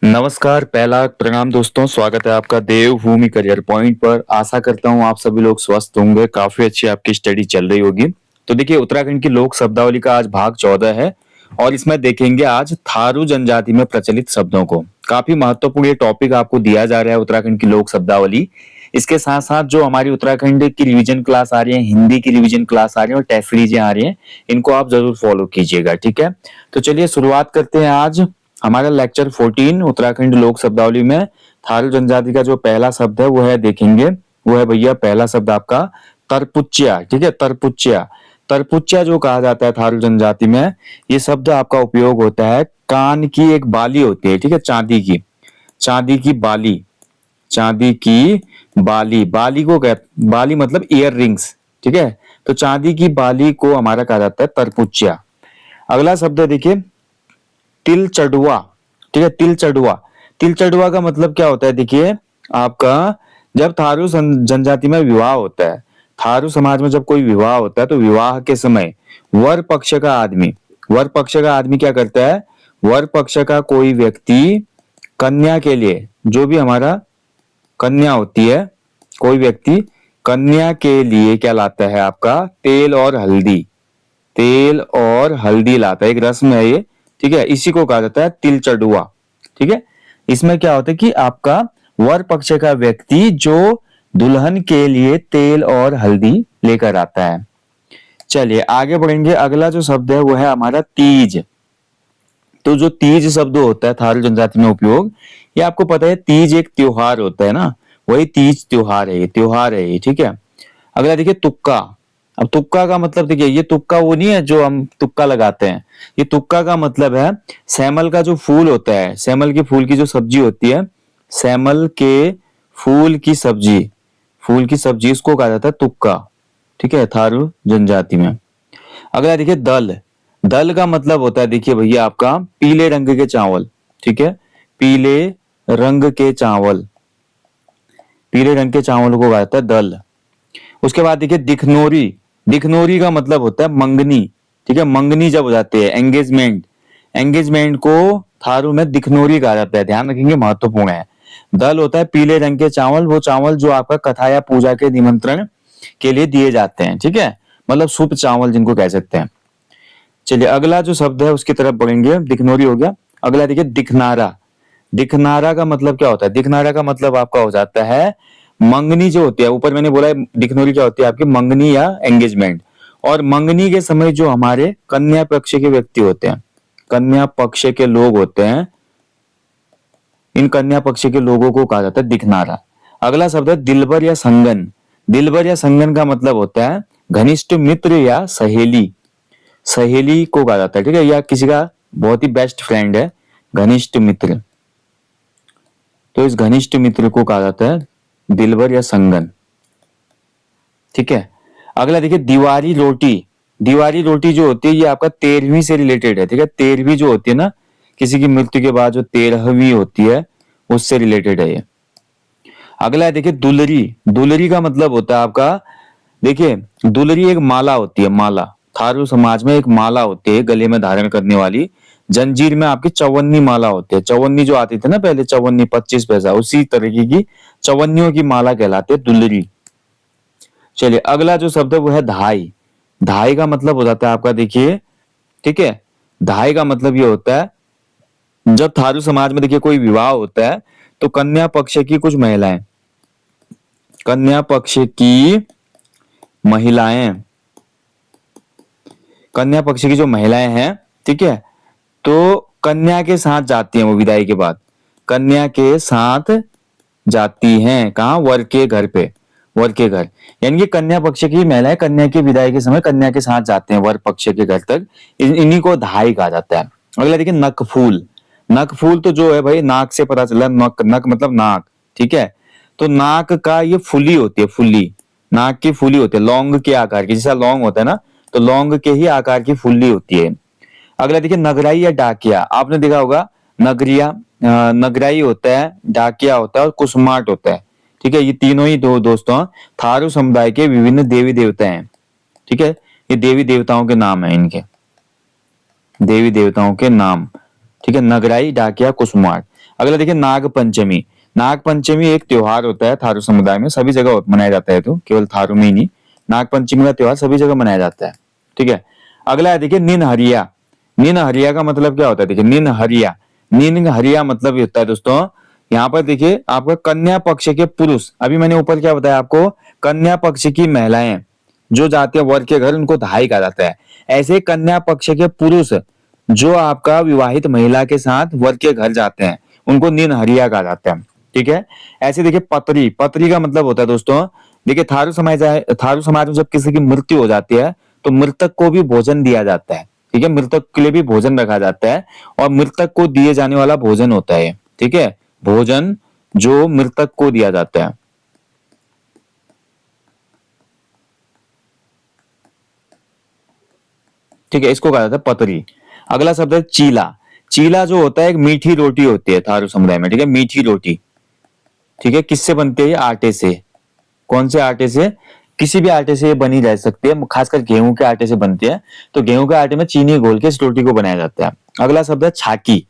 नमस्कार, पहला प्रणाम दोस्तों। स्वागत है आपका देवभूमि करियर पॉइंट पर। आशा करता हूँ आप सभी लोग स्वस्थ होंगे, काफी अच्छी आपकी स्टडी चल रही होगी। तो देखिए, उत्तराखंड की लोक शब्दावली का आज भाग 14 है और इसमें देखेंगे आज थारू जनजाति में प्रचलित शब्दों को। काफी महत्वपूर्ण ये टॉपिक आपको दिया जा रहा है, उत्तराखंड की लोक शब्दावली। इसके साथ साथ जो हमारी उत्तराखंड की रिवीजन क्लास आ रही है, हिंदी की रिवीजन क्लास आ रही है और टेस्ट सीरीजें आ रही है, इनको आप जरूर फॉलो कीजिएगा, ठीक है। तो चलिए शुरुआत करते हैं आज हमारा लेक्चर 14 उत्तराखंड लोक शब्दावली में। थारू जनजाति का जो पहला शब्द है वो है, देखेंगे, वो है भैया पहला शब्द आपका तरपुच्चिया, ठीक है। तरपुच्चिया, तरपुच्चिया जो कहा जाता है थारू जनजाति में, ये शब्द आपका उपयोग होता है कान की एक बाली होती है, ठीक है, चांदी की, चांदी की बाली, चांदी की बाली, बाली को बाली मतलब ईयर रिंग्स, ठीक है। तो चांदी की बाली को हमारा कहा जाता है तरपुच्चिया। अगला शब्द है, देखिए, तिल चढ़ुआ, ठीक है। तिल चढ़ुआ, तिल चढ़ुआ का मतलब क्या होता है, देखिए आपका, जब थारू जनजाति में विवाह होता है, थारू समाज में जब कोई विवाह होता है तो विवाह के समय वर पक्ष का आदमी, वर पक्ष का आदमी क्या करता है, वर पक्ष का कोई व्यक्ति कन्या के लिए, जो भी हमारा कन्या होती है, कोई व्यक्ति कन्या के लिए क्या लाता है, आपका तेल और हल्दी, तेल और हल्दी लाता है। एक रस्म है ये, ठीक है। इसी को कहा जाता है तिल चढ़ुआ, ठीक है। इसमें क्या होता है कि आपका वर पक्ष का व्यक्ति जो दुल्हन के लिए तेल और हल्दी लेकर आता है। चलिए आगे बढ़ेंगे। अगला जो शब्द है वो है हमारा तीज। तो जो तीज शब्द होता है थारू जनजाति में उपयोग, ये आपको पता है तीज एक त्योहार होता है ना, वही तीज त्योहार है, ये त्योहार है ये, ठीक है। अगला देखिए तुक्का। अब तुक्का का मतलब देखिए, ये तुक्का वो नहीं है जो हम तुक्का लगाते हैं, ये तुक्का का मतलब है सैमल का जो फूल होता है, सैमल के फूल की जो सब्जी होती है, सैमल के फूल की सब्जी, फूल की सब्जी, इसको कहा जाता है तुक्का, ठीक है, थारू जनजाति में। अगला देखिए दल। दल का मतलब होता है, देखिए भैया, आपका पीले रंग के चावल, ठीक है, पीले रंग के चावल, पीले रंग के चावल को कहा जाता है दल। उसके बाद देखिए दिखनोरी। दिखनोरी का मतलब होता है मंगनी, ठीक है, मंगनी जब हो जाती है, एंगेजमेंट, एंगेजमेंट को थारू में दिखनोरी कहा जाता है, ध्यान रखेंगे, महत्वपूर्ण है। दल होता है पीले रंग के चावल, वो चावल जो आपका कथा या पूजा के निमंत्रण के लिए दिए जाते हैं, ठीक है, मतलब शुभ चावल जिनको कह सकते हैं। चलिए अगला जो शब्द है उसकी तरफ बढ़ेंगे। दिखनोरी हो गया। अगला देखिए दिखनारा। दिखनारा का मतलब क्या होता है, दिखनारा का मतलब आपका हो जाता है मंगनी जो होती है, ऊपर मैंने बोला है दिखनोरी क्या होती है आपकी, मंगनी या एंगेजमेंट। और मंगनी के समय जो हमारे कन्या पक्ष के व्यक्ति होते हैं, कन्या पक्ष के लोग होते हैं, इन कन्या पक्ष के लोगों को कहा जाता है दिखनारा। अगला शब्द है दिलबर या संगन। दिलबर या संगन का मतलब होता है घनिष्ठ मित्र या सहेली, सहेली को कहा जाता है, ठीक है, या किसी का बहुत ही बेस्ट फ्रेंड है, घनिष्ठ मित्र। तो इस घनिष्ठ मित्र को कहा जाता है दिलबर या संगन, ठीक है। अगला देखिए दीवारी रोटी। दीवारी रोटी जो होती है ये आपका 13वीं से रिलेटेड है, ठीक है, 13वीं जो होती है ना, किसी की मृत्यु के बाद जो 13वीं होती है उससे रिलेटेड है ये। अगला है देखिए दुलरी। दुलरी का मतलब होता है आपका, देखिए दुलरी एक माला होती है, माला, थारू समाज में एक माला होती है गले में धारण करने वाली। जंजीर में आपकी चौवन्नी माला होती है, चौवन्नी जो आती थी ना पहले, चौवन्नी 25 पैसा, उसी तरीके की चौवन्नियों की माला कहलाती है दुलरी। चलिए अगला जो शब्द है वो है धाई। धाई का मतलब हो जाता है आपका, देखिए, ठीक है, धाई का मतलब ये होता है जब थारू समाज में देखिए कोई विवाह होता है तो कन्या पक्ष की कुछ महिलाएं, कन्या पक्ष की महिलाएं, कन्या पक्ष की जो महिलाएं हैं, ठीक है, तो कन्या के साथ जाती हैं, वो विदाई के बाद कन्या के साथ जाती हैं, कहाँ, वर के घर पे, वर के घर, यानी कि कन्या पक्ष की महिलाएं कन्या की विदाई के समय कन्या के साथ जाते हैं वर पक्ष के घर तक, इन्हीं को धाई कहा जाता है। अगला देखिए नकफूल। नकफूल तो जो है भाई, नाक से पता चला, नक, नक मतलब नाक, ठीक है, तो नाक का ये फुली होती है, फुली, नाक की फुली होती है, लौंग के आकार की, जैसा लौंग होता है ना, तो लौंग के ही आकार की फुल्ली होती है। अगला देखिए नगराई या डाकिया। आपने देखा होगा नगरिया, नगराई होता है, डाकिया होता है और कुसमाट होता है, ठीक है, ये तीनों ही दो दोस्तों थारू समुदाय के विभिन्न देवी देवता हैं, ठीक है, ये देवी देवताओं के नाम है, इनके देवी देवताओं के नाम। ठीक है, नगराई, डाकिया, कुसुमार। अगला देखिए नाग पंचमी। नाग पंचमी एक त्योहार होता है थारू समुदाय में, सभी जगह मनाया जाता है, तो केवल थारू में ही नहीं, नाग पंचमी का त्योहार सभी जगह मनाया जाता है। ठीक है, अगला है देखिए निन हरिया। निन हरिया का मतलब क्या होता है, देखिए निन हरिया, निन हरिया मतलब ये होता है दोस्तों, यहाँ पर देखिए आपका कन्या पक्ष के पुरुष, अभी मैंने ऊपर क्या बताया आपको, कन्या पक्ष की महिलाएं जो जाती है वर के घर, उनको धाई कहा जाता है। ऐसे कन्या पक्ष के पुरुष जो आपका विवाहित महिला के साथ वर के घर जाते हैं, उनको निन हरिया कहा जाता है। ठीक है, ऐसे देखिए पतरी। पतरी का मतलब होता है दोस्तों, देखिए थारू समाज में जब किसी की मृत्यु हो जाती है तो मृतक को भी भोजन दिया जाता है। ठीक है, मृतक के लिए भी भोजन रखा जाता है और मृतक को दिए जाने वाला भोजन होता है। ठीक है, भोजन जो मृतक को दिया जाता है। ठीक है, इसको कहा जाता है पतरी। अगला शब्द है चीला। चीला जो होता है एक मीठी रोटी होती है थारू समुदाय में। ठीक है, मीठी रोटी। ठीक है, किससे बनती है ये, आटे से। कौन से आटे से, किसी भी आटे से ये बनी जा सकती है, खासकर गेहूं के आटे से बनती है। तो गेहूं के आटे में चीनी घोल के इस रोटी को बनाया जाता है। अगला शब्द है छाकी।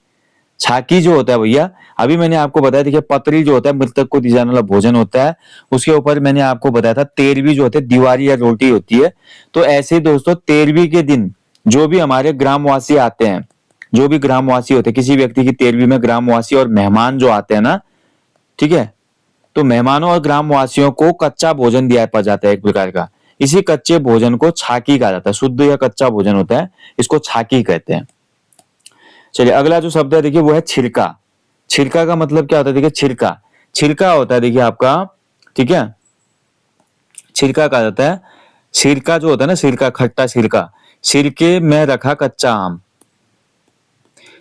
छाकी जो होता है भैया, अभी मैंने आपको बताया, देखिए पतरी जो होता है मृतक को दिया जाने वाला भोजन होता है, उसके ऊपर मैंने आपको बताया था तेरहवीं जो होती है दीवारी या रोटी होती है। तो ऐसे ही दोस्तों तेरहवीं के दिन जो भी हमारे ग्रामवासी आते हैं, जो भी ग्रामवासी होते हैं, किसी व्यक्ति की तेरहवीं में ग्रामवासी और मेहमान जो आते हैं ना, ठीक है, तो मेहमानों और ग्रामवासियों को कच्चा भोजन दिया जाता है एक प्रकार का। इसी कच्चे भोजन को छाकी कहा जाता है। शुद्ध या कच्चा भोजन होता है, इसको छाकी कहते हैं। चलिए अगला जो शब्द है देखिए वो है छिरका। छिरका का मतलब क्या होता है, देखिए छिरका, छिरका होता है देखिए आपका, ठीक है, छिरका कहा जाता है। सिरका जो होता है ना, सिरका, खट्टा सिरका, सिरके में रखा कच्चा आम।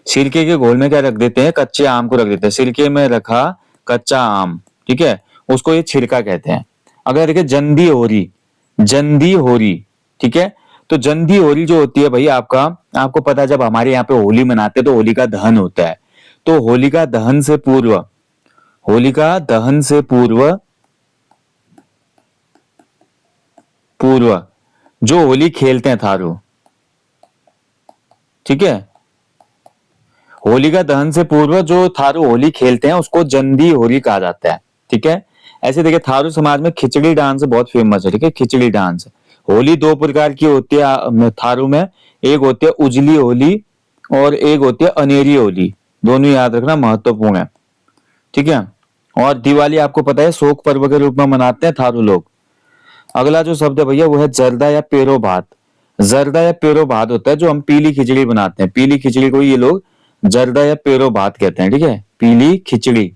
सिरके के घोल में क्या रख देते हैं, कच्चे आम को रख देते हैं, सिरके में रखा कच्चा आम। ठीक है, उसको ये छिरका कहते हैं। अगर देखिए जंदी होरी, जंदी होरी, ठीक है, तो जंदी होरी जो होती है भाई आपका, आपको पता है जब हमारे यहाँ पे होली मनाते हैं तो होलिका दहन होता है। तो होलिका दहन से पूर्व, होलिका दहन से पूर्व, पूर्व जो होली खेलते हैं थारू, ठीक है, होलिका दहन से पूर्व जो थारू होली खेलते हैं उसको जंदी होली कहा जाता है। ठीक है, ऐसे देखिए थारू समाज में खिचड़ी डांस बहुत फेमस है। ठीक है, खिचड़ी डांस। होली दो प्रकार की होती है थारू में, एक होती है उजली होली और एक होती है अनेरी होली। दोनों याद रखना, महत्वपूर्ण है। ठीक है, और दिवाली आपको पता है शोक पर्व के रूप में मनाते हैं थारू लोग। अगला जो शब्द है भैया वो है जर्दा या पेरो भात। जर्दा या पेरो भात होता है जो हम पीली खिचड़ी बनाते हैं, पीली खिचड़ी को ये लोग जर्दा या पेरो भात कहते हैं। ठीक है, पीली खिचड़ी।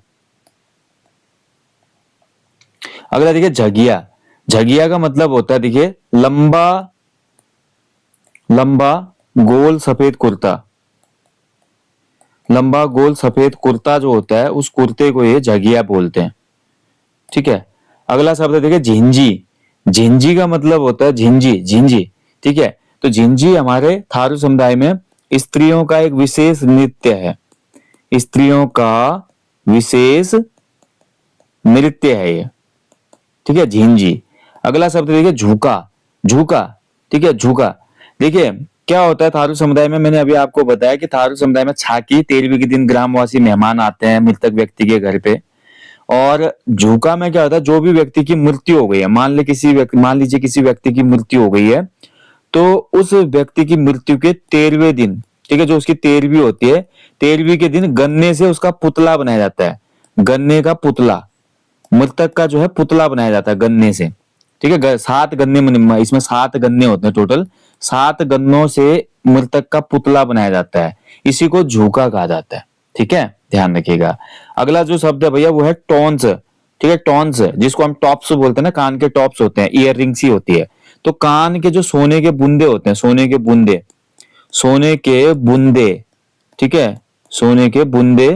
अगला देखिए झगिया। झगिया का मतलब होता है देखिए लंबा, लंबा गोल सफेद कुर्ता। लंबा गोल सफेद कुर्ता जो होता है उस कुर्ते को ये झगिया बोलते हैं। ठीक है, अगला शब्द है देखिए झिंझी। झिंझी का मतलब होता है झिंझी, झिंझी। ठीक है, तो झिंझी हमारे थारू समुदाय में स्त्रियों का एक विशेष नृत्य है, स्त्रियों का विशेष नृत्य है ये। ठीक है, झिंझी। अगला शब्द देखिए झुका। झुका, ठीक है, झुका। देखिए क्या होता है थारू समुदाय में, मैंने अभी आपको बताया कि थारू समुदाय में छाकी, तेरहवीं के दिन ग्रामवासी मेहमान आते हैं मृतक व्यक्ति के घर पे। और झुका में क्या होता है, जो भी व्यक्ति की मृत्यु हो गई है, मान लीजिए किसी व्यक्ति की मृत्यु हो गई है, तो उस व्यक्ति की मृत्यु के 13वें दिन, ठीक है, जो उसकी 13वीं होती है, 13वीं के दिन गन्ने से उसका पुतला बनाया जाता है। गन्ने का पुतला, मृतक का जो है पुतला बनाया जाता है गन्ने से। ठीक है, 7 गन्ने, इसमें 7 गन्ने होते हैं टोटल, 7 गन्नों से मृतक का पुतला बनाया जाता है। इसी को झूका कहा जाता है। ठीक है, ध्यान रखिएगा। अगला जो शब्द है भैया वो है टॉन्स। ठीक है, टॉन्स जिसको हम टॉप्स बोलते हैं ना, कान के टॉप्स होते हैं, ईयर रिंग्स ही होती है। तो कान के जो सोने के बूंदे होते हैं, सोने के बूंदे, सोने के बूंदे, ठीक है, सोने के बूंदे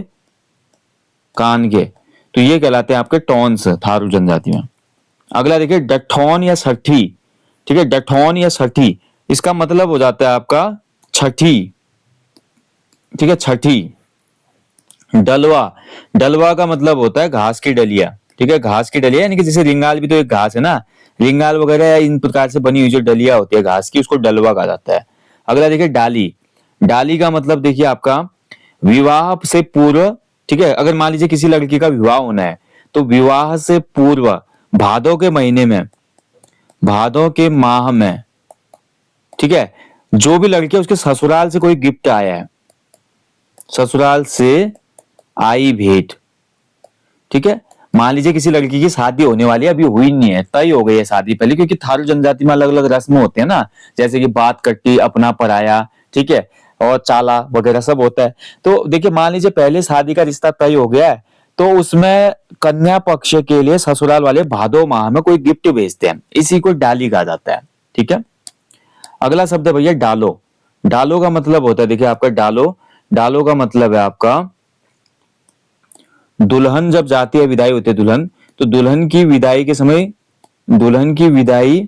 कान के, तो ये कहलाते हैं आपके टॉन्स थारू जनजाति में। अगला देखिए डठौन या छठी। ठीक है, डठौन या छठी, इसका मतलब हो जाता है आपका छठी। ठीक है, छठी। डलवा, डलवा का मतलब होता है घास की डलिया। ठीक है, घास की डलिया, यानी कि जैसे रिंगाल भी तो एक घास है ना, रिंगाल वगैरह इन प्रकार से बनी हुई जो डलिया होती है घास की, उसको डलवा कहा जाता है। अगला देखिए डाली। डाली का मतलब देखिए आपका विवाह से पूर्व, ठीक है, अगर मान लीजिए किसी लड़की का विवाह होना है तो विवाह से पूर्व भादों के महीने में, भादों के माह में, ठीक है, जो भी लड़की है उसके ससुराल से कोई गिफ्ट आया है, ससुराल से आई भेंट, ठीक है। मान लीजिए किसी लड़की की शादी होने वाली है, अभी हुई नहीं है, तय हो गई है शादी पहले, क्योंकि थारू जनजाति में अलग अलग रस्म होते हैं ना, जैसे कि बात कट्टी, अपना पराया, ठीक है, और चाला वगैरह सब होता है। तो देखिए मान लीजिए पहले शादी का रिश्ता तय हो गया है, तो उसमें कन्या पक्ष के लिए ससुराल वाले भादो माह में कोई गिफ्ट भेजते हैं, इसी को डाली कहा जाता है, ठीक है। अगला शब्द है भैया डालो। डालो का मतलब होता है, देखिए आपका डालो, डालो का मतलब है आपका दुल्हन जब जाती है, विदाई होती है दुल्हन, तो दुल्हन की विदाई के समय, दुल्हन की विदाई,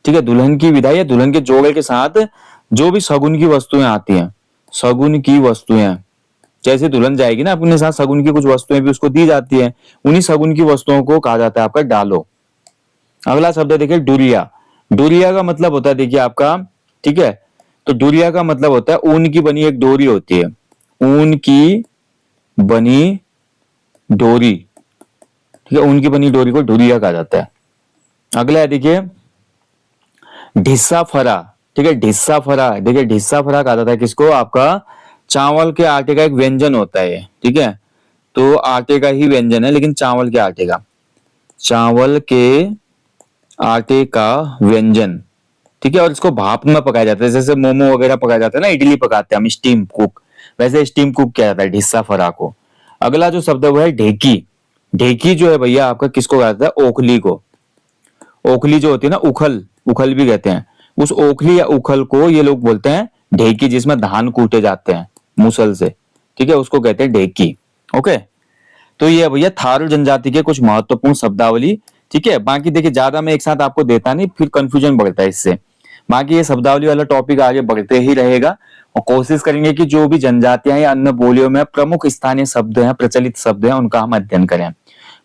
ठीक है, दुल्हन की विदाई या दुल्हन के जोड़े के साथ जो भी शगुन की वस्तुएं आती हैं, शगुन की वस्तुएं, जैसे दुल्हन जाएगी ना अपने साथ शगुन की कुछ वस्तुएं भी उसको दी जाती है, उन्हीं शगुन की वस्तुओं को कहा जाता है आपका डालो। अगला शब्द है देखिए डुरिया। डुरिया का मतलब होता है देखिए आपका, ठीक है, तो डुरिया का मतलब होता है ऊन की बनी एक डोरी होती है, ऊन की बनी डोरी, ठीक है, ऊन की बनी डोरी को डुरिया कहा जाता है। अगला है देखिए ढिस्सा फरा, ठीक है, ढिस्सा फरा, देखिए ढिस्सा फरा कहा जाता है किसको, आपका चावल के आटे का एक व्यंजन होता है, ठीक है, तो आटे का ही व्यंजन है लेकिन चावल के आटे का, चावल के आटे का व्यंजन, ठीक है, और इसको भाप में पकाया जाता है, जैसे मोमो वगैरह पकाया जाता है ना, इडली पकाते हैं हम स्टीम कुक, वैसे स्टीम कुक किया जाता है ढिस्सा फरा को। अगला जो शब्द है वो है ढेकी। ढेकी जो है भैया आपका किसको कहा जाता है, ओखली को। ओखली जो होती है ना, उखल, उखल भी कहते हैं, उस ओखली या उखल को ये लोग बोलते हैं ढेकी, जिसमें धान कूटे जाते हैं मुसल से, ठीक है, उसको कहते हैं ढेकी। ओके, तो ये भैया थारू जनजाति के कुछ महत्वपूर्ण शब्दावली, ठीक है। बाकी देखिए ज्यादा मैं एक साथ आपको देता नहीं, फिर कंफ्यूजन बढ़ता है इससे। बाकी ये शब्दावली वाला टॉपिक आगे बढ़ते ही रहेगा, और कोशिश करेंगे कि जो भी जनजातियां या अन्य बोलियों में प्रमुख स्थानीय शब्द हैं, प्रचलित शब्द हैं, उनका हम अध्ययन करें।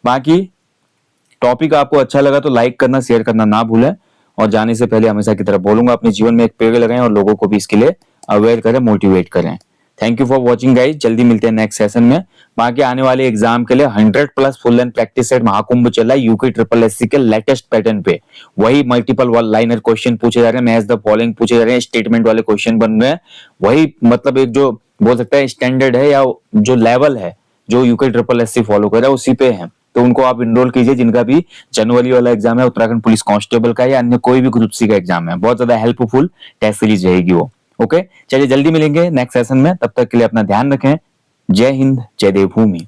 बाकी टॉपिक आपको अच्छा लगा तो लाइक करना, शेयर करना ना भूलें, और जाने से पहले हमेशा की तरह बोलूंगा अपने जीवन में एक पेड़ लगाएं और लोगों को भी इसके लिए अवेयर करें, मोटिवेट करें। Thank you for watching guys, जल्दी मिलते हैं नेक्स्ट सेशन में। बाकी आने वाले एग्जाम के लिए 100+ full length practice set Mahakumbh चला यूके ट्रिपल एससी के लेटेस्ट पैटर्न पे, वही मल्टीपल वन लाइनर क्वेश्चन पूछे जा रहे हैं, मैच द फॉलोइंग पूछे जा रहे हैं, स्टेटमेंट वाले क्वेश्चन बन रहे हैं, वही मतलब एक जो बोल सकता है स्टैंडर्ड है या जो लेवल है जो यूके ट्रिपल एससी फॉलो कर रहा है उसी पे है। तो उनको आप इनरोल कीजिए जिनका भी जनवरी वाला एग्जाम है, उत्तराखंड पुलिस कांस्टेबल का या अन्य कोई भी ग्रुप सी का एग्जाम है, बहुत ज्यादा हेल्पफुल टेस्ट सीरीज रहेगी वो। ओके, चलिए जल्दी मिलेंगे नेक्स्ट सेशन में, तब तक के लिए अपना ध्यान रखें। जय हिंद, जय देवभूमि।